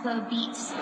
Raspo Beats.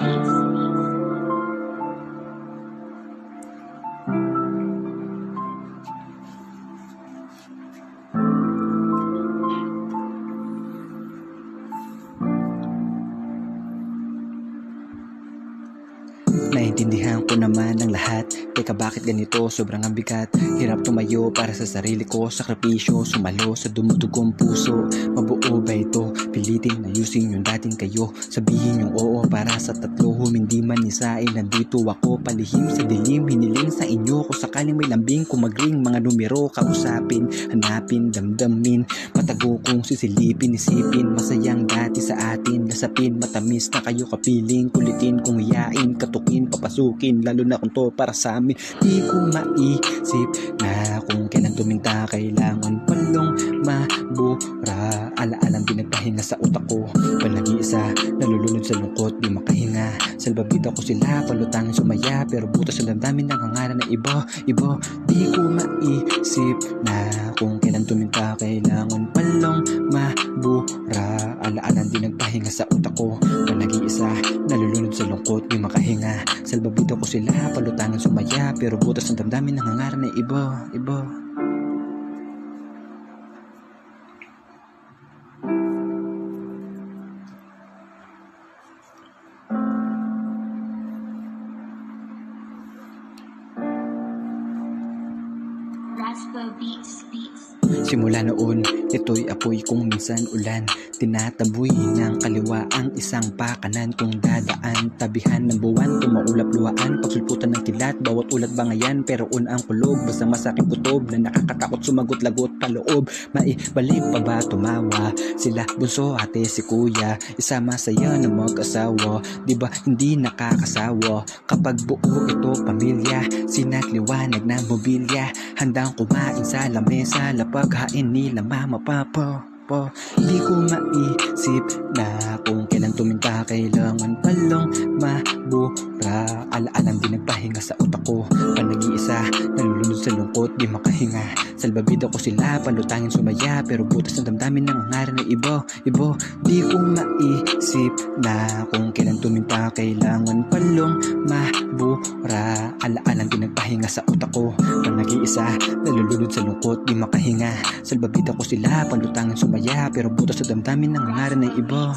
Naintindihan ko naman ang lahat. Teka, bakit ganito? Sobrang ang bigat. Hirap tumayo para sa sarili ko. Sakripisyo, sumalo sa dumudugong puso. Mabuo ba ito? Pilitin ayusin yung dating kayo. Sabihin yung oo para sa tatlo. Hindi man isain, nandito ako. Palihim sa dilim, hiniling sa inyo. Kung sakaling may lambing, kumagring mga numero. Kausapin, hanapin, damdamin. Matago kong sisilipin, isipin. Masayang dati sa atin. Lasapin, matamis na kayo kapiling. Kulitin kung hiyain, katukin, papasukin, lalo na kung to para sa amin. Di ko maisip na kung kailan tuminta. Kailangan palong mabura. Alaalang pinagpahinga sa utak ko. Palagi-isa, nalulunod sa lungkot, di makahinga. Salbabida ko sila, palutangin sumaya. Pero butas sa damdamin ng hangaran na iba. Di ko maisip na kung kailan tuminta. Kailangan palong mabura. Alaalang di nagpahinga sa utak ko. Palagi-isa, nalulunod sa lungkot, di makahinga. Salbabida ko sila, palutangin sumaya. Pero butas ng damdamin ng hangaran na iba. Raspo Beats. Simula noon, ito'y apoy kung minsan ulan. Tinataboy ng kaliwa ang isang pakanan. Kung dadaan, tabihan ng buwan, tumaulap-luhaan, pagsulputan ng kilat, bawat ulat bangayan. Pero ang kulog, basta masaking kutob na nakakatakot, sumagot-lagot paloob. Maibalik pa ba tumawa? Sila bunso, ate, si kuya, isama saya ng mag-asawa. Diba hindi nakakasawa kapag buo ito pamilya? Sinatliwanag ng mobilya, handang kumain sa lamesa, lapaghain nila mama papa. Di ko maisip na kung kailan tuminta. Kailangan palong mabura. Alaalang di nagpahinga sa utak ko. Panag-iisa, nalulunod sa lungkot, di makahinga. Salbabida ko sila, palutangin sumaya. Pero butas ng damdamin ng hangaran na iba. Di ko maisip na kung kailan tuminta. Kailangan palong mabura. Alaalang di nagpahinga sa utak ko. Panag-iisa, nalulunod sa lungkot, di makahinga. Salbabida ko sila, palutangin sumaya. Pero butas sa damdamin ng hangaran na iba.